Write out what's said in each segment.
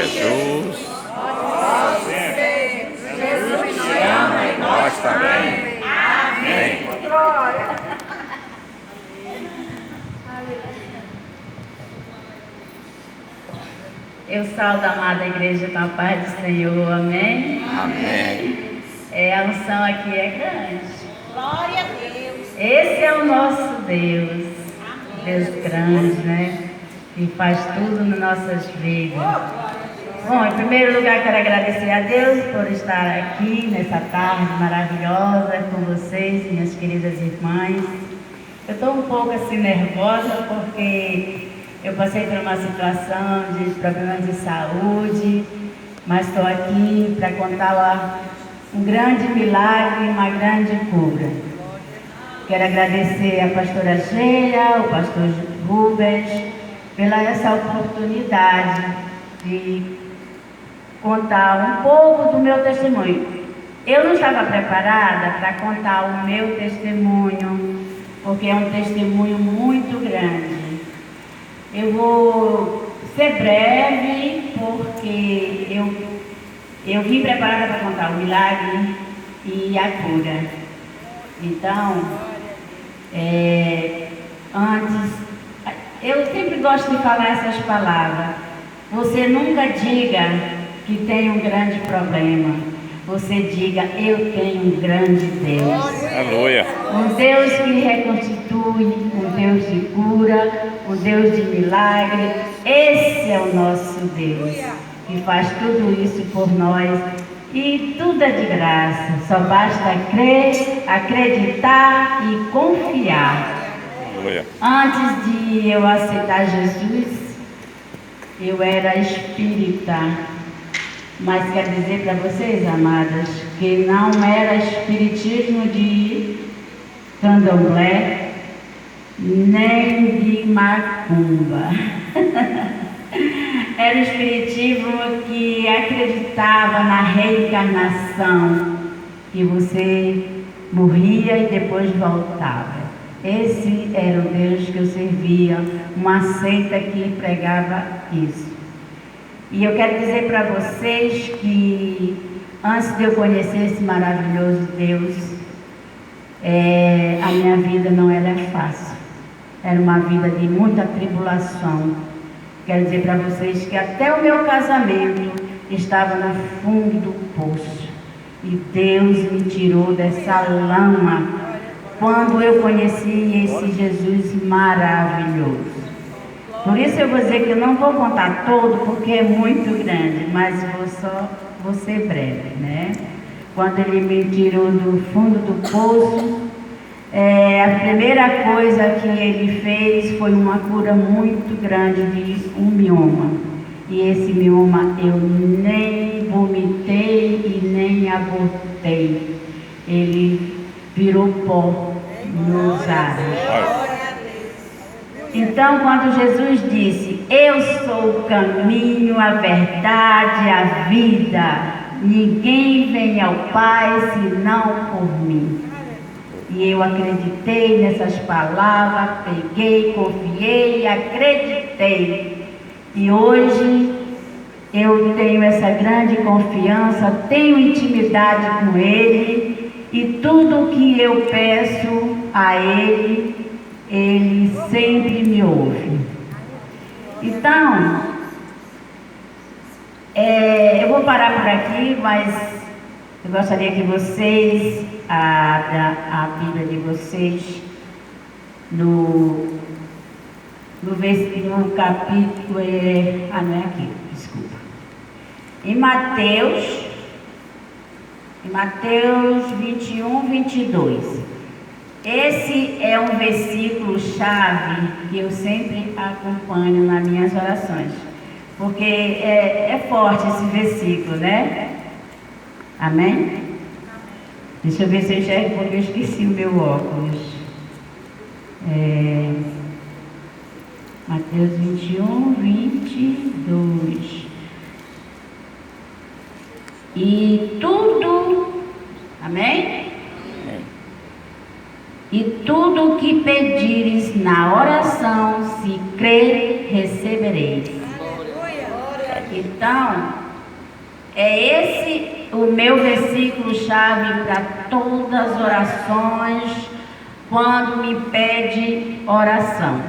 Jesus. Jesus te ama e nós também. Amém. Eu saldo a amada igreja com a paz do Senhor, amém? Amém. A unção aqui é grande. Glória a Deus. Esse é o nosso Deus. Deus grande, né? Que faz tudo nas nossas vidas. Bom, em primeiro lugar quero agradecer a Deus por estar aqui nessa tarde maravilhosa com vocês, minhas queridas irmãs. Eu estou um pouco assim nervosa porque eu passei por uma situação de problemas de saúde, mas estou aqui para contar um grande milagre, uma grande cura. Quero agradecer a pastora Sheila, o pastor Rubens, pela essa oportunidade de contar um pouco do meu testemunho. Eu não estava preparada para contar o meu testemunho, porque é um testemunho muito grande. Eu vou ser breve, porque eu vim preparada para contar o milagre e a cura. Então, antes, eu sempre gosto de falar essas palavras. Você nunca diga que tem um grande problema. Você diga, eu tenho um grande Deus. Aleluia. Um Deus que reconstitui, um Deus de cura, um Deus de milagre. Esse é o nosso Deus, que faz tudo isso por nós. E tudo é de graça, só basta crer, acreditar e confiar. Aleluia. Antes de eu aceitar Jesus, eu era espírita. Mas quero dizer para vocês, amadas, que não era espiritismo de candomblé, nem de macumba. Era o espiritismo que acreditava na reencarnação, que você morria e depois voltava. Esse era o Deus que eu servia, uma seita que pregava isso. E eu quero dizer para vocês que antes de eu conhecer esse maravilhoso Deus, a minha vida não era fácil. Era uma vida de muita tribulação. Quero dizer para vocês que até o meu casamento estava no fundo do poço. E Deus me tirou dessa lama quando eu conheci esse Jesus maravilhoso. Por isso eu vou dizer que eu não vou contar todo, porque é muito grande, mas vou ser breve, né? Quando ele me tirou do fundo do poço, a primeira coisa que ele fez foi uma cura muito grande de um mioma. E esse mioma eu nem vomitei e nem abortei. Ele virou pó nos ares. Então, quando Jesus disse, eu sou o caminho, a verdade, a vida, ninguém vem ao Pai senão por mim. E eu acreditei nessas palavras, peguei, confiei, acreditei. E hoje eu tenho essa grande confiança, tenho intimidade com Ele, e tudo que eu peço a Ele, Ele sempre me ouve. Então, eu vou parar por aqui, mas eu gostaria que vocês abram a Bíblia de vocês no capítulo, não é aqui, desculpa. Em Mateus 21, 22. Esse é um versículo chave que eu sempre acompanho nas minhas orações, porque é forte esse versículo, né? Amém? Deixa eu ver se eu enxergo, porque eu esqueci o meu óculos. Mateus 21, 22. E tudo, amém? E tudo o que pedires na oração, se crer, recebereis. E Então, é esse o meu versículo-chave para todas as orações, quando me pede oração.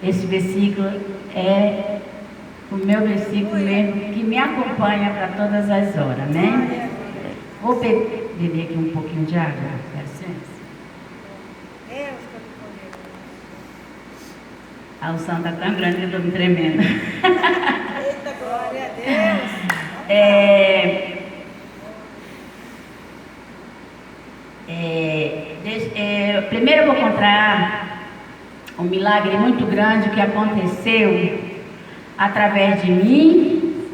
Esse versículo é o meu versículo mesmo, que me acompanha para todas as horas, né? Vou beber aqui um pouquinho de água, dá licença. A unção está tão grande que eu estou me tremendo. Eita, glória a Deus. Primeiro eu vou contar um milagre muito grande que aconteceu através de mim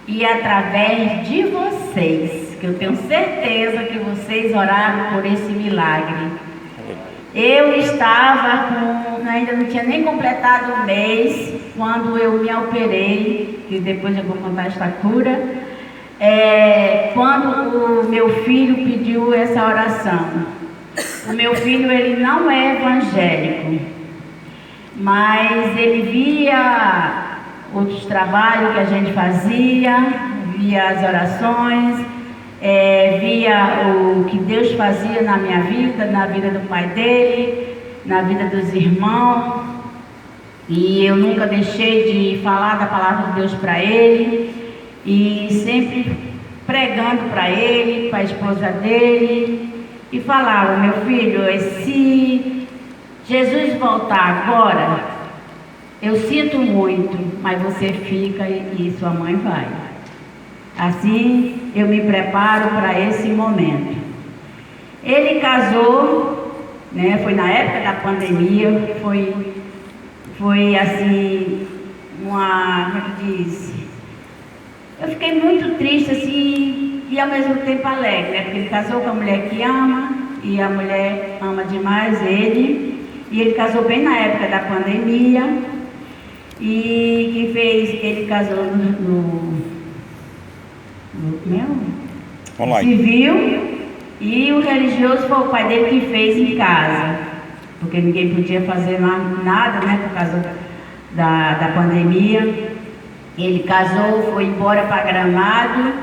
e através de vocês, que eu tenho certeza que vocês oraram por esse milagre. Eu estava ainda não tinha nem completado um mês quando eu me operei, que depois eu vou contar esta cura, quando o meu filho pediu essa oração. O meu filho, ele não é evangélico, mas ele via outros trabalhos que a gente fazia, via as orações, via o que Deus fazia na minha vida, na vida do pai dele, na vida dos irmãos, e eu nunca deixei de falar da palavra de Deus para ele, e sempre pregando para ele, para a esposa dele, e falava: meu filho, se Jesus voltar agora, eu sinto muito, mas você fica e sua mãe vai. Assim eu me preparo para esse momento. Ele casou, né? Foi na época da pandemia, foi assim, como é que diz? Eu fiquei muito triste assim, e ao mesmo tempo alegre, né? Porque ele casou com a mulher que ama, e a mulher ama demais ele, e ele casou bem na época da pandemia, e quem fez, ele casou no online. Civil, e o religioso foi o pai dele que fez em casa, porque ninguém podia fazer nada, né, por causa da pandemia. Ele casou, foi embora para Gramado,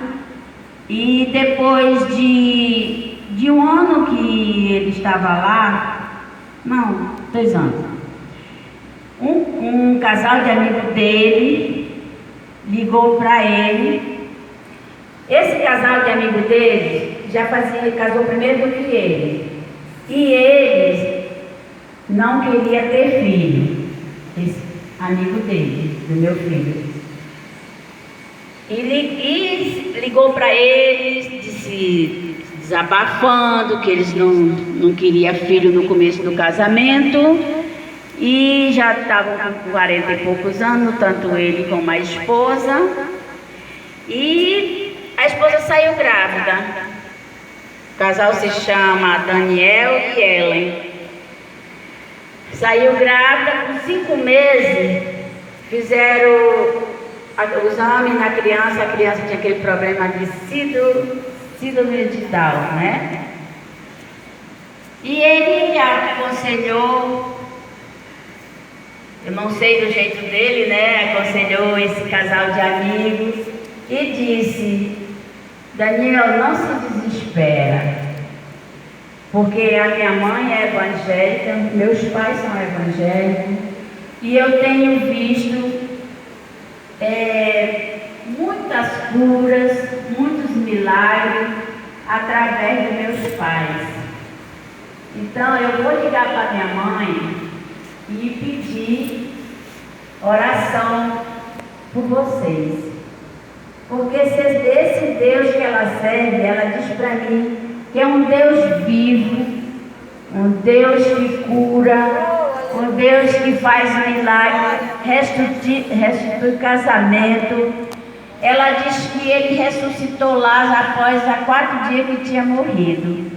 e depois de um ano que ele estava lá, não, 2 anos, um casal de amigo dele ligou para ele. Esse casal de amigo dele casou primeiro do que ele, e eles não queria ter filho, esse amigo dele, do meu filho. E ligou para eles, disse, desabafando que eles não queriam filho no começo do casamento, e já estavam com 40 e poucos anos, tanto ele como a esposa, e a esposa saiu grávida. O casal se chama Daniel e Ellen. Saiu grávida, com 5 meses, fizeram o exame na criança. A criança tinha aquele problema de síndrome de Down, né? E ele aconselhou, eu não sei do jeito dele, né? Aconselhou esse casal de amigos e disse: Daniel, não se desespera, porque a minha mãe é evangélica, meus pais são evangélicos, e eu tenho visto muitas curas, muitos milagres através dos meus pais. Então eu vou ligar para minha mãe e pedir oração por vocês, porque se esse Deus que ela serve, ela diz para mim que é um Deus vivo, um Deus que cura, um Deus que faz milagre, restitui casamento. Ela diz que ele ressuscitou Lázaro após 4 dias que tinha morrido.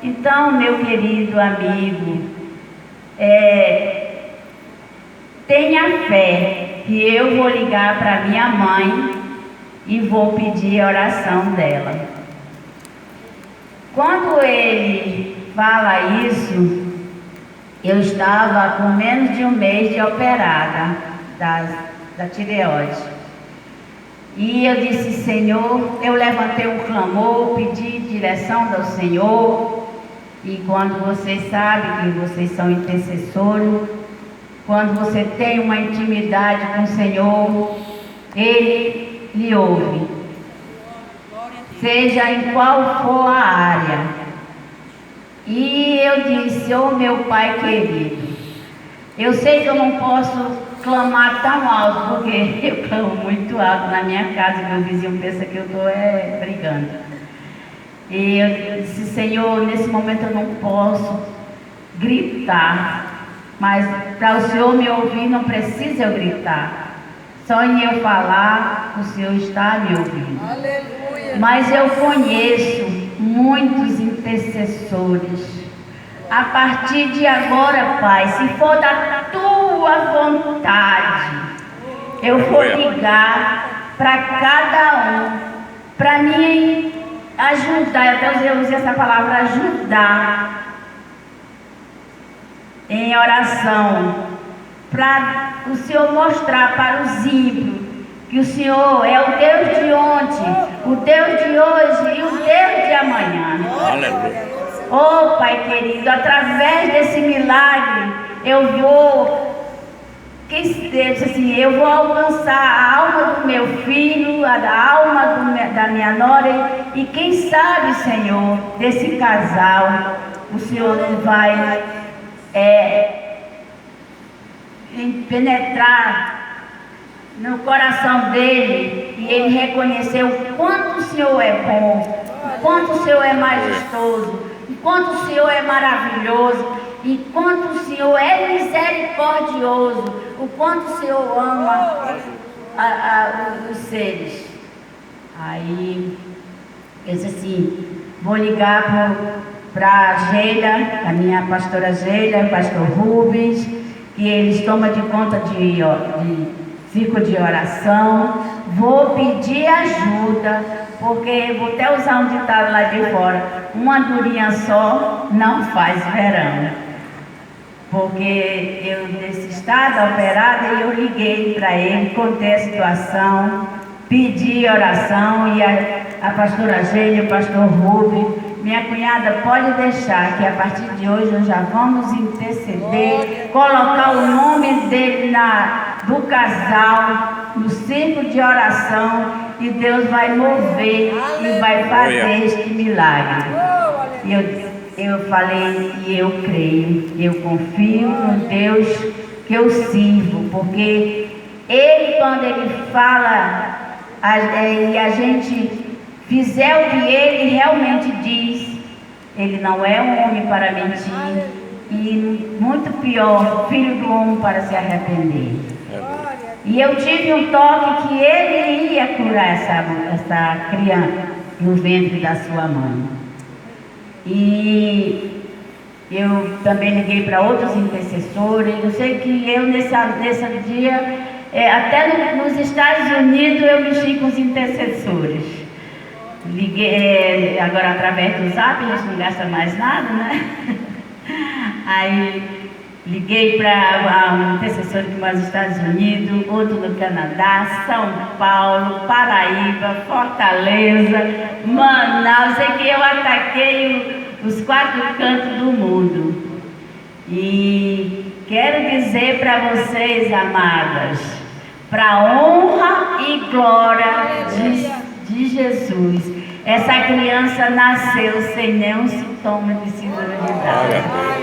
Então, meu querido amigo, tenha fé que eu vou ligar para minha mãe e vou pedir a oração dela. Quando ele fala isso, eu estava com menos de um mês de operada da tireoide. E eu disse: Senhor, eu levantei um clamor, pedi direção do Senhor. E quando vocês sabem que vocês são intercessores, quando você tem uma intimidade com o Senhor, Ele lhe ouve. Seja em qual for a área. E eu disse: oh meu Pai querido, eu sei que eu não posso clamar tão alto, porque eu clamo muito alto na minha casa, meu vizinho pensa que eu estou brigando. E eu disse: Senhor, nesse momento eu não posso gritar, mas para o Senhor me ouvir não precisa eu gritar. Só em eu falar, o Senhor está me ouvindo. Aleluia. Mas eu conheço muitos intercessores. A partir de agora, Pai, se for da tua vontade, eu vou ligar para cada um, para mim ajudar, até eu usei essa palavra, ajudar em oração, para o Senhor mostrar para os ímpios que o Senhor é o Deus de ontem, o Deus de hoje e o Deus de amanhã. Aleluia. Oh Pai querido, através desse milagre eu vou, eu vou alcançar a alma do meu filho, a alma da minha nora, e quem sabe, Senhor, desse casal, o Senhor vai penetrar no coração dele e ele reconhecer o quanto o Senhor é bom, o quanto o Senhor é majestoso, o quanto o Senhor é maravilhoso, e quanto o Senhor é misericordioso, o quanto o Senhor ama os seres. Aí eu disse assim: vou ligar para a Geila, a minha pastora Geila, o pastor Rubens, que eles tomam de conta de ciclo de oração. Vou pedir ajuda, porque vou até usar um ditado lá de fora: uma andorinha só não faz verão. Porque eu, nesse estado operada, eu liguei para ele, contei a situação, pedi oração, e a pastora Gênia, o pastor Rubens, minha cunhada, pode deixar que a partir de hoje nós já vamos interceder, colocar o nome dele do casal no ciclo de oração, e Deus vai mover e vai fazer este milagre. E eu falei: e eu creio, eu confio no Deus que eu sirvo, porque Ele, quando Ele fala, e a gente fizer o que Ele realmente diz, Ele não é um homem para mentir, e muito pior, filho do homem para se arrepender. E eu tive um toque que Ele ia curar essa criança no ventre da sua mãe. E eu também liguei para outros intercessores. Eu sei que eu nesse dia, até nos Estados Unidos, eu mexi com os intercessores. Liguei, agora através do Zap, a gente não gasta mais nada, né? Aí liguei para um intercessor que mora nos Estados Unidos, outro no Canadá, São Paulo, Paraíba, Fortaleza, Manaus. Sei que eu ataquei os 4 cantos do mundo. E quero dizer para vocês, amadas, para a honra e glória de Jesus, essa criança nasceu sem nenhum sintoma de síndrome de Down.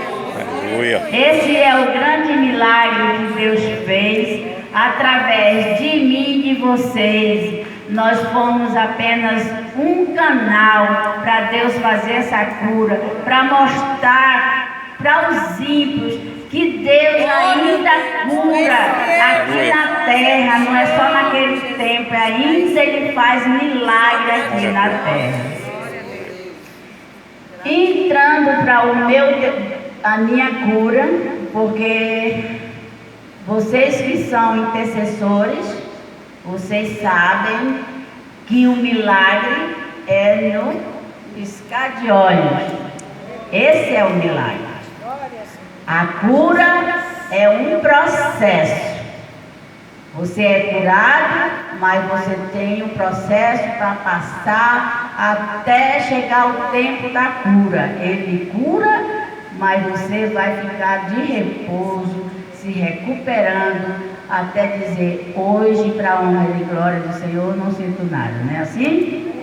Esse é o grande milagre que Deus fez através de mim e de vocês. Nós fomos apenas um canal para Deus fazer essa cura, para mostrar para os ímpios que Deus ainda cura aqui na terra, não é só naquele tempo, ainda Ele faz milagre aqui na terra. Entrando para a minha cura, porque vocês que são intercessores, vocês sabem que o milagre é no piscar de olhos. Esse é o milagre. A cura é um processo. Você é curado, mas você tem um processo para passar até chegar o tempo da cura. Ele cura, mas você vai ficar de repouso, se recuperando, até dizer, hoje, para a honra e glória do Senhor, não sinto nada, não é assim?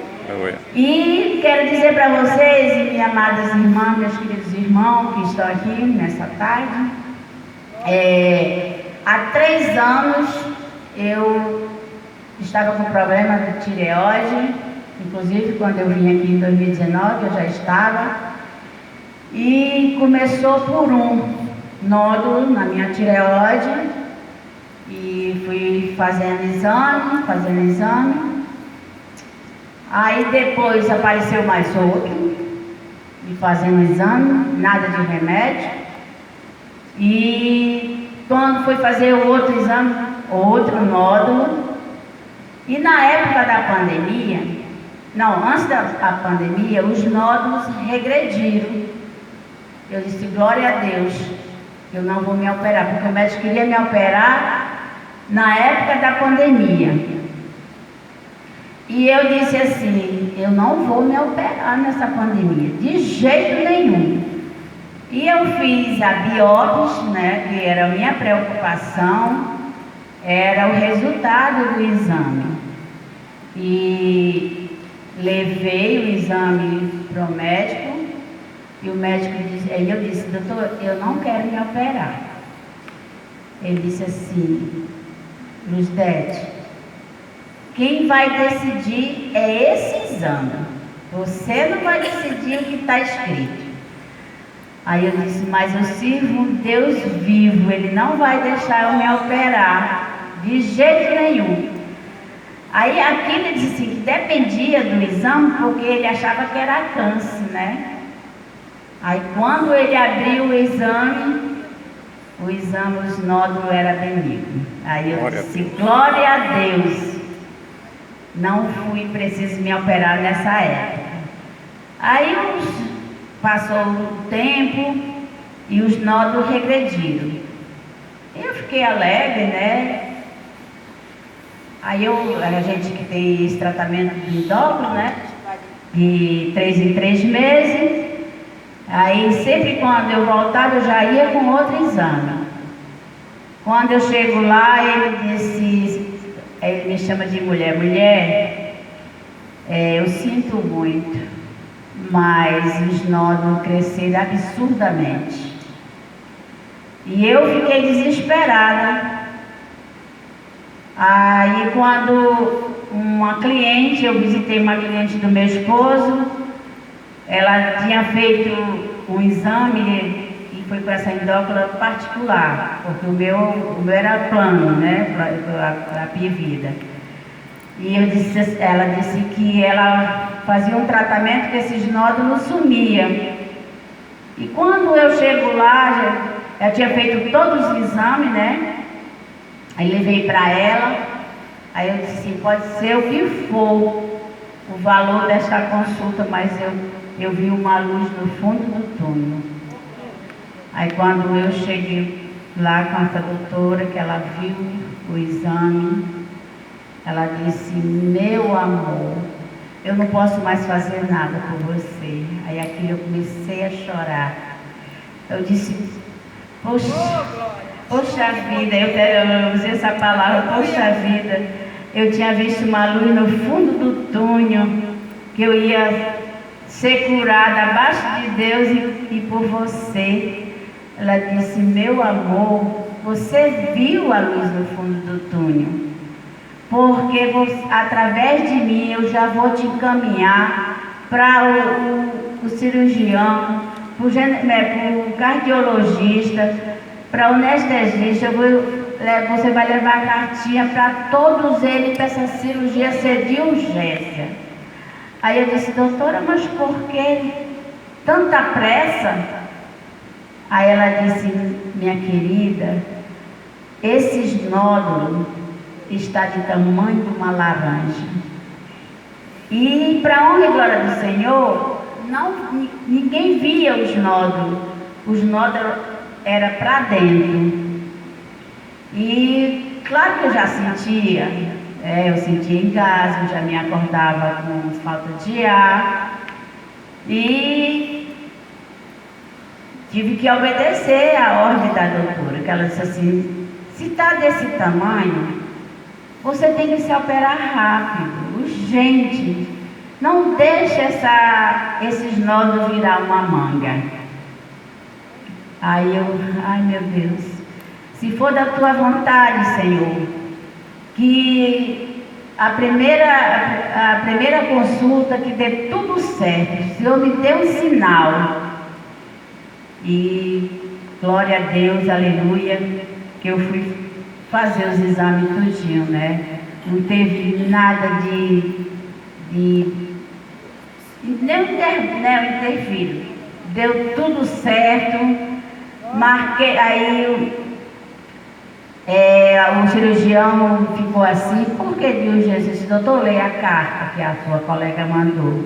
E quero dizer para vocês, minhas amadas irmãs, meus queridos irmãos que estão aqui nessa tarde, há 3 anos eu estava com problema de tireoide, inclusive quando eu vim aqui em 2019 eu já estava, e começou por um nódulo na minha tireoide, e fui fazendo exame, aí depois apareceu mais outro, e fazendo exame, nada de remédio, e quando fui fazer o outro exame, outro nódulo, e na época da pandemia, antes da pandemia, os nódulos regrediram. Eu disse, glória a Deus, eu não vou me operar, porque o médico queria me operar na época da pandemia. E eu disse assim, eu não vou me operar nessa pandemia, de jeito nenhum. E eu fiz a biópsia, né, que era a minha preocupação, era o resultado do exame. E levei o exame para o médico, e o médico disse, aí eu disse, doutor, eu não quero me operar. Ele disse assim, Luzdete, quem vai decidir é esse exame. Você não vai decidir o que está escrito. Aí eu disse, mas eu sirvo um Deus vivo, Ele não vai deixar eu me operar, de jeito nenhum. Aí aquilo ele disse assim, que dependia do exame, porque ele achava que era câncer, né? Aí quando ele abriu o exame, os nódulos eram benignos. Aí eu disse, glória a Deus, não fui preciso me operar nessa época. Aí passou o tempo e os nódulos regrediram. Eu fiquei alegre, né? Aí a gente que tem esse tratamento de endócrino, né? De 3 em 3 meses. Aí sempre quando eu voltava eu já ia com outro exame. Quando eu chego lá, ele me chama de mulher, eu sinto muito, mas os nódulos cresceram absurdamente. E eu fiquei desesperada. Aí quando eu visitei uma cliente do meu esposo, ela tinha feito um exame e foi para essa endócrina particular, porque o meu era plano, né, para a Vida. E ela disse que ela fazia um tratamento que esses nódulos sumiam. E quando eu chego lá, eu tinha feito todos os exames, né? Aí levei para ela, aí eu disse assim, pode ser o que for o valor desta consulta, mas eu vi uma luz no fundo do túnel. Aí quando eu cheguei lá com essa doutora, que ela viu o exame, ela disse, meu amor, eu não posso mais fazer nada por você. Aí aquilo eu comecei a chorar. Eu disse, poxa vida, eu usei essa palavra, poxa vida, eu tinha visto uma luz no fundo do túnel, que eu ia ser curada abaixo de Deus e por você. Ela disse, meu amor, você viu a luz no fundo do túnel, porque através de mim eu já vou te encaminhar para o cirurgião, para o cardiologista, para o anestesista. Você vai levar a cartinha para todos eles, para essa cirurgia ser de urgência. Aí eu disse, doutora, mas por que tanta pressa? Aí ela disse, minha querida, esses nódulos estão de tamanho de uma laranja. E para a honra e glória do Senhor, ninguém via os nódulos eram para dentro. E Claro que eu já sentia, eu sentia engasgo, já me acordava com falta de ar e tive que obedecer a ordem da doutora, que ela disse assim, se está desse tamanho, você tem que se operar rápido, urgente, não deixe esses nódulos virar uma manga. Aí eu, ai meu Deus, se for da tua vontade, Senhor, que a primeira consulta que dê tudo certo, o Senhor me dê um sinal. E glória a Deus, aleluia, que eu fui fazer os exames tudinho, né? Não teve nada nem interfiro. Deu tudo certo. Marquei, aí o cirurgião ficou assim, por que de urgência? Disse, doutor, leia a carta que a sua colega mandou.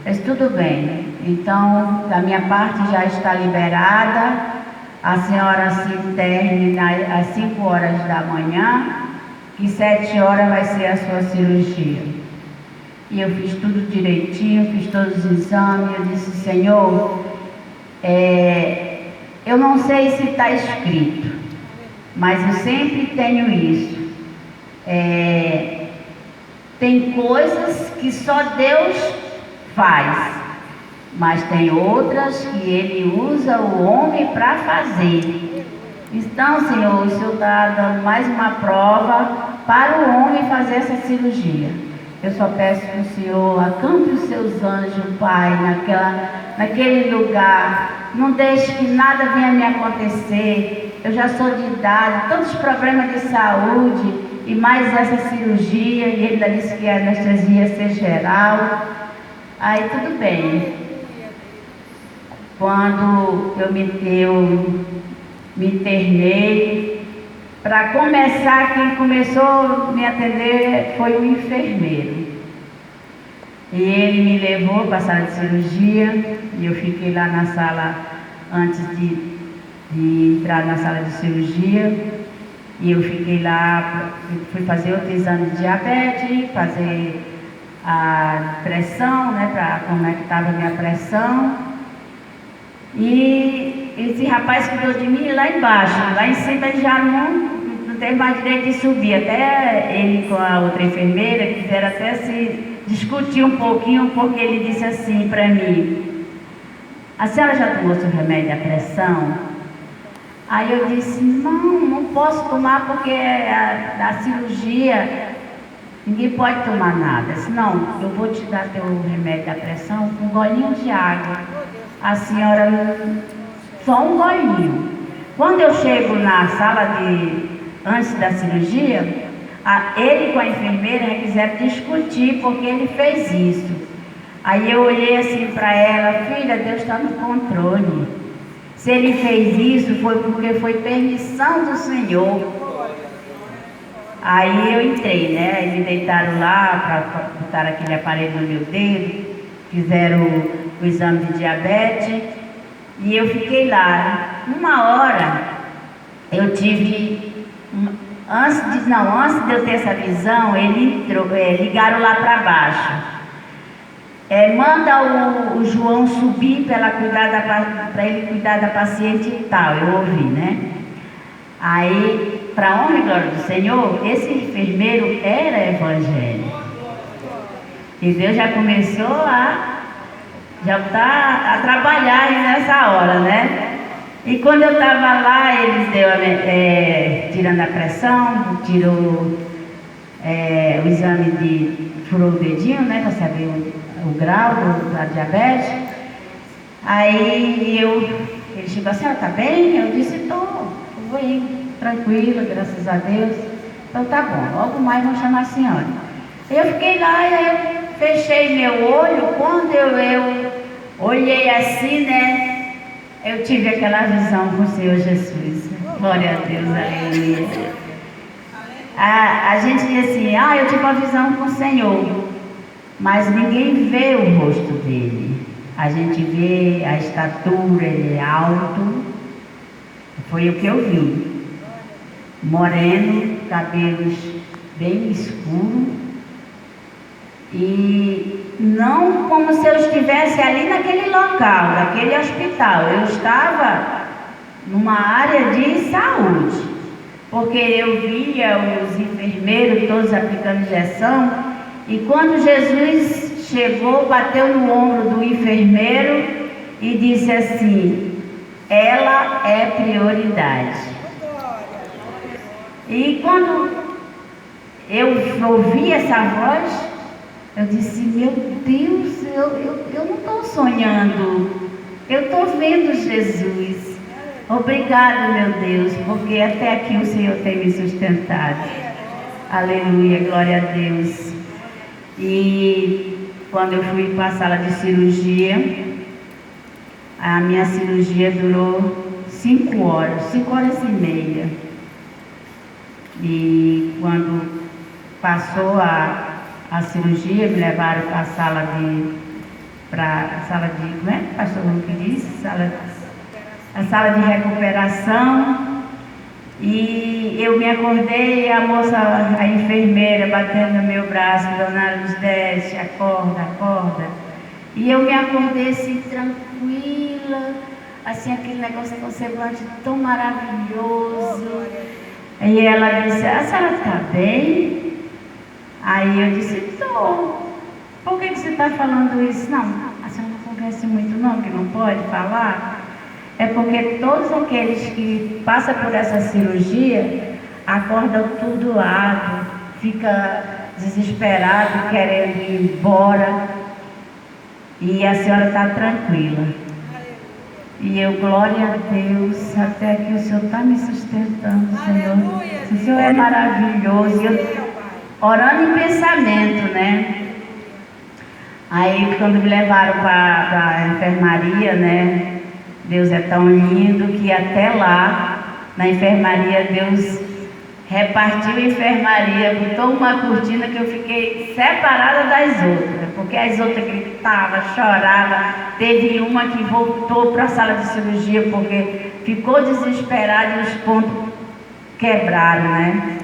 Eu disse, tudo bem, então da minha parte já está liberada, a senhora se interne às 5 horas da manhã, que 7 horas vai ser a sua cirurgia. E eu fiz tudo direitinho, fiz todos os exames, eu disse, Senhor, eu não sei se está escrito, mas eu sempre tenho isso. Tem coisas que só Deus faz, mas tem outras que Ele usa o homem para fazer. Então, Senhor, o Senhor está dando mais uma prova para o homem fazer essa cirurgia. Eu só peço que o Senhor acampe os seus anjos, Pai, naquele lugar. Não deixe que nada venha me acontecer. Eu já sou de idade, tantos problemas de saúde e mais essa cirurgia. E ele ainda disse que a anestesia ia ser geral. Aí tudo bem. Quando eu me internei, para começar, quem começou a me atender foi o enfermeiro. E ele me levou para a sala de cirurgia e eu fiquei lá na sala antes de entrar na sala de cirurgia. E eu fiquei lá, fui fazer outro exame de diabetes, fazer a pressão, né, para como é que estava a minha pressão. E esse rapaz cuidou de mim lá embaixo, lá em cima ele já não teve mais direito de subir. Até ele com a outra enfermeira quiseram até se discutir um pouquinho, porque ele disse assim para mim, a senhora já tomou seu remédio da pressão? Aí eu disse, não posso tomar porque a cirurgia, ninguém pode tomar nada. Eu disse, não, eu vou te dar teu remédio da pressão com um golinho de água. A senhora, só um golinho. Quando eu chego na sala antes da cirurgia, ele com a enfermeira quiseram discutir porque ele fez isso. Aí eu olhei assim para ela, filha, Deus está no controle. Se ele fez isso foi porque foi permissão do Senhor. Aí eu entrei, né? Aí me deitaram lá para botar aquele aparelho no meu dedo, fizeram o exame de diabetes e eu fiquei lá. Uma hora eu tive, antes de eu ter essa visão, ligaram lá para baixo. Manda o João subir para ele cuidar da paciente e tal. Eu ouvi, né? Aí, para a honra e glória do Senhor, esse enfermeiro era evangélico. E Deus já começou a trabalhar aí nessa hora, né? E quando eu estava lá, eles tirando a pressão, tirou o exame furou o dedinho, né? Para saber o grau da diabetes. Aí ele chegou assim, tá bem? Eu disse, vou ir tranquila, graças a Deus. Então tá bom, logo mais vão chamar a senhora. Eu fiquei lá e eu fechei meu olho, quando eu olhei assim, né? Eu tive aquela visão com o Senhor Jesus. Glória a Deus, aleluia. A gente diz assim, eu tive uma visão com o Senhor, mas ninguém vê o rosto dele. A gente vê a estatura, ele é alto. Foi o que eu vi. Moreno, cabelos bem escuros, e não como se eu estivesse ali naquele local, naquele hospital. Eu estava numa área de saúde, porque eu via os enfermeiros todos aplicando injeção, e quando Jesus chegou, bateu no ombro do enfermeiro e disse assim: ela é prioridade. E quando eu ouvi essa voz, eu disse: meu Deus, eu não estou sonhando, eu estou vendo Jesus. Obrigado, meu Deus, porque até aqui o Senhor tem me sustentado. Aleluia, glória a Deus. E quando eu fui para a sala de cirurgia, a minha cirurgia durou 5 horas, 5 horas e meia. E quando passou a cirurgia, me levaram para a sala de, como é que o pastor Luque disse? A sala de recuperação. E eu me acordei e a moça, a enfermeira, batendo no meu braço: dona Luz, desce, acorda, acorda. E eu me acordei assim, tranquila, assim, aquele negócio com semblante tão maravilhoso. E ela disse: a senhora está bem? Aí eu disse: estou. Por que você está falando isso? Não, a senhora não conversa muito não, que não pode falar. É porque todos aqueles que passam por essa cirurgia acordam tudoado, fica desesperado, querendo ir embora. E a senhora está tranquila. E eu, glória a Deus, até que o Senhor está me sustentando, Senhor. O Senhor é maravilhoso. Eu, orando em pensamento, né? Aí quando me levaram para a enfermaria, né? Deus é tão lindo que até lá, na enfermaria, Deus repartiu a enfermaria, botou uma cortina que eu fiquei separada das outras, porque as outras gritavam, choravam. Teve uma que voltou para a sala de cirurgia porque ficou desesperada e os pontos quebraram, né?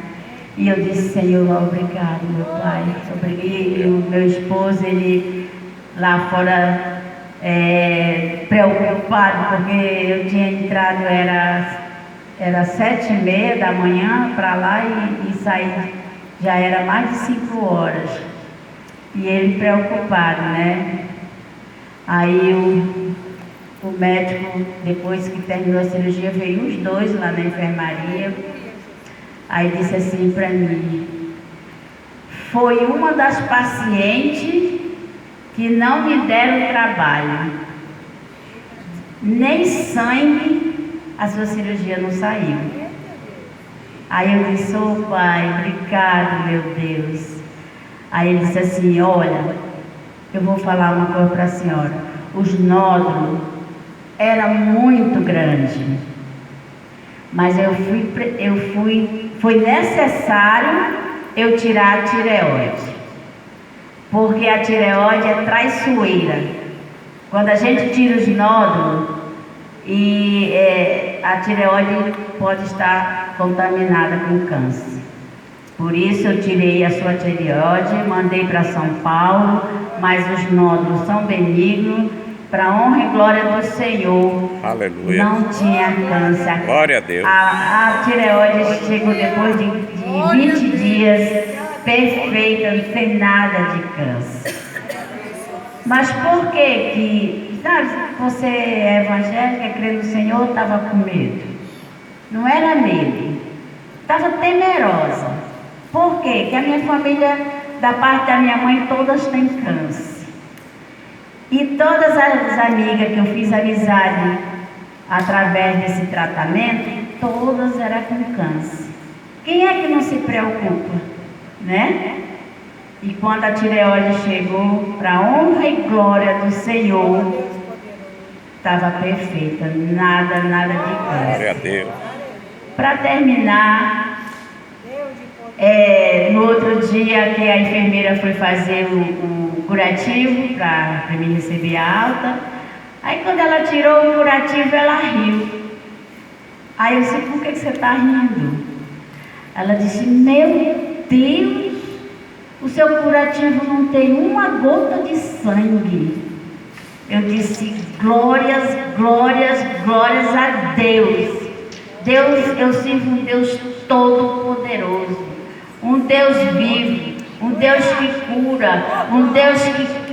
E eu disse: Senhor, obrigado, meu Pai. E o meu esposo, ele lá fora, preocupado, porque eu tinha entrado, era 7h30 da manhã para lá e saí, já era mais de 5 horas. E ele preocupado, né? Aí o médico, depois que terminou a cirurgia, veio os dois lá na enfermaria. Aí disse assim para mim: foi uma das pacientes que não me deram trabalho, nem sangue, a sua cirurgia não saiu. Aí eu disse: oh Pai, obrigado, meu Deus. Aí ele disse assim: olha, eu vou falar uma coisa para a senhora. Os nódulos eram muito grandes, mas foi necessário eu tirar a tireoide. Porque a tireoide é traiçoeira. Quando a gente tira os nódulos, a tireoide pode estar contaminada com câncer. Por isso eu tirei a sua tireoide, mandei para São Paulo, mas os nódulos são benignos, para honra e glória do Senhor. Aleluia. Não tinha câncer. Glória a Deus. A tireoide chegou depois de 20 dias, perfeita, sem nada de câncer. Mas por que sabe, você é evangélica, crê no Senhor, estava com medo? Não era medo, estava temerosa. Por quê? Que a minha família, da parte da minha mãe, todas têm câncer. E todas as amigas que eu fiz amizade através desse tratamento, todas eram com câncer. Quem é que não se preocupa, né? E quando a tireoide chegou, para a honra e glória do Senhor, estava perfeita, nada de câncer. Glória a Deus. Para terminar, no outro dia que a enfermeira foi fazer o curativo para me receber a alta, aí quando ela tirou o curativo, ela riu. Aí eu disse: por que você está rindo? Ela disse: meu Deus, o seu curativo não tem uma gota de sangue. Eu disse: glórias, glórias, glórias a Deus. Deus, eu sirvo um Deus todo-poderoso, um Deus vivo, um Deus que cura, um Deus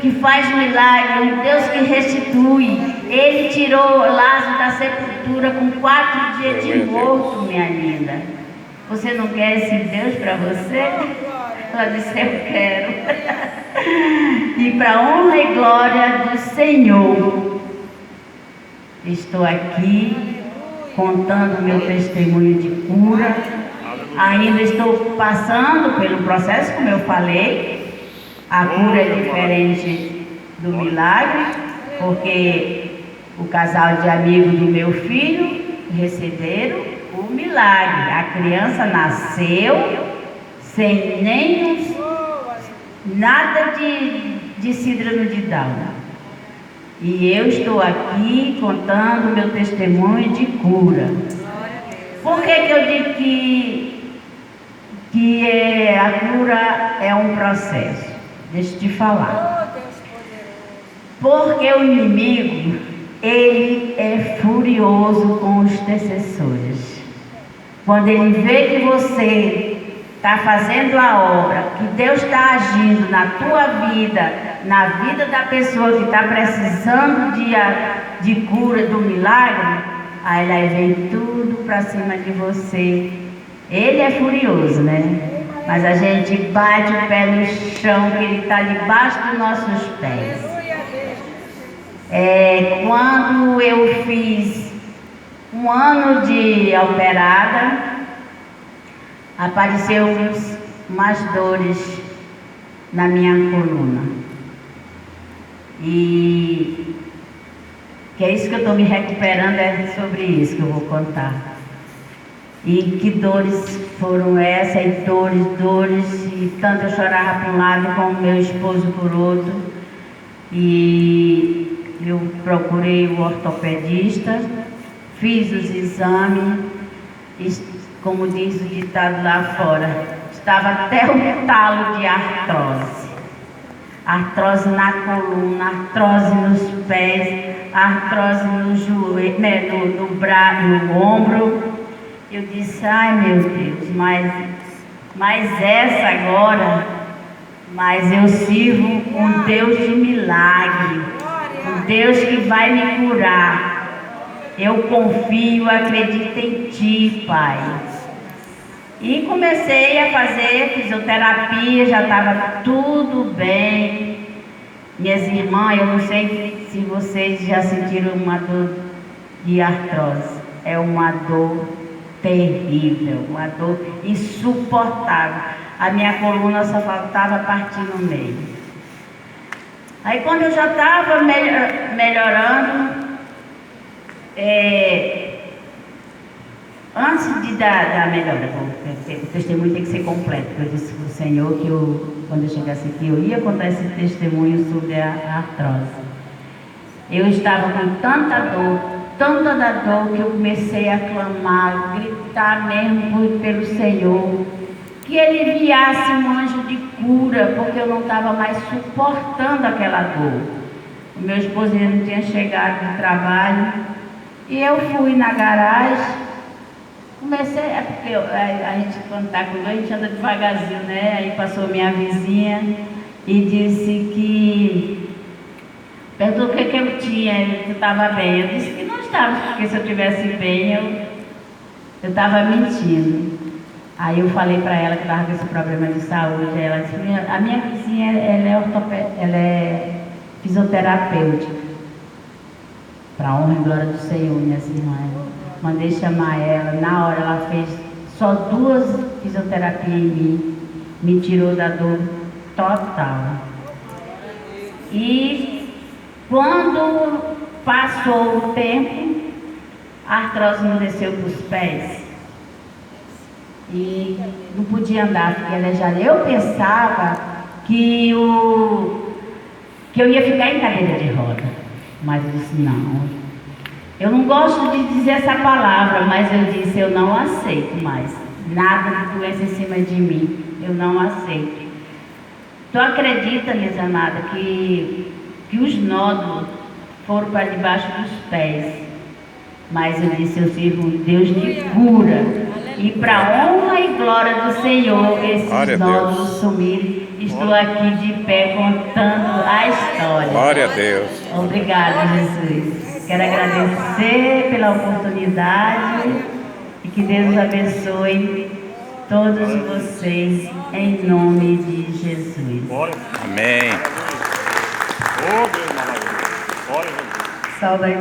que faz milagre, um Deus que restitui. Ele tirou Lázaro da sepultura com 4 dias de morto, minha linda. Você não quer esse Deus para você? Ela disse: eu quero. E para a honra e glória do Senhor, estou aqui contando meu testemunho de cura. Ainda estou passando pelo processo, como eu falei. A cura é diferente do milagre, porque o casal de amigos do meu filho receberam o milagre. A criança nasceu sem nenhum nada de síndrome de Down. E eu estou aqui contando meu testemunho de cura. Por que eu digo que a cura é um processo? Deixa eu te falar. Porque o inimigo, ele é furioso com os intercessores. Quando ele vê que você está fazendo a obra, que Deus está agindo na tua vida, na vida da pessoa que está precisando de cura, do milagre, aí vem tudo para cima de você. Ele é furioso, né? Mas a gente bate o pé no chão, que ele está debaixo dos nossos pés. Quando eu fiz 1 ano de operada, apareceu umas dores na minha coluna. E que é isso que eu estou me recuperando, é sobre isso que eu vou contar. E que dores foram essas, e dores, e tanto eu chorava por um lado como meu esposo por outro. E eu procurei o ortopedista, fiz os exames, e, como diz o ditado lá fora, estava até um talo de artrose. Artrose na coluna, artrose nos pés, artrose no joelho, né, no braço, no ombro. Eu disse: ai meu Deus, mas essa agora, mas eu sirvo um Deus de milagre, um Deus que vai me curar. Eu confio, acredito em Ti, Pai. E comecei a fazer fisioterapia, já estava tudo bem. Minhas irmãs, eu não sei se vocês já sentiram uma dor de artrose. É uma dor terrível, uma dor insuportável. A minha coluna só faltava partir no meio. Aí quando eu já estava melhorando, antes de dar melhora, o testemunho tem que ser completo, porque eu disse para o Senhor que quando eu chegasse aqui, eu ia contar esse testemunho sobre a artrose. Eu estava com tanta dor, que eu comecei a clamar, gritar mesmo pelo Senhor, que Ele enviasse um anjo de cura, porque eu não estava mais suportando aquela dor. O meu esposo não tinha chegado do trabalho, e eu fui na garagem. Comecei, porque a gente quando está com dor, a gente anda devagarzinho, né? Aí passou minha vizinha e disse que... perguntou o que eu tinha, que eu estava bem. Eu disse que não estava, porque se eu estivesse bem, eu estava mentindo. Aí eu falei para ela que estava com esse problema de saúde. Ela disse: a minha vizinha, ela é fisioterapêutica. Para a honra e glória do Senhor, minhas irmãs. Mandei chamar ela, na hora ela fez só 2 fisioterapias em mim, me tirou da dor total. E quando passou o tempo, a artrose não desceu para os pés e não podia andar, porque ela já... Eu pensava que eu ia ficar em cadeira de roda, mas eu disse: não. Eu não gosto de dizer essa palavra, mas eu disse: eu não aceito mais. Nada de doença em cima de mim. Eu não aceito. Tu acredita, minhas amadas, que os nódulos foram para debaixo dos pés. Mas eu disse, eu sirvo um Deus de cura. E para honra e glória do Senhor, esses nódulos sumiram. Estou aqui de pé contando a história. Glória a Deus. Obrigada, Jesus. Quero agradecer pela oportunidade e que Deus abençoe todos vocês em nome de Jesus. Amém. Salve a igreja.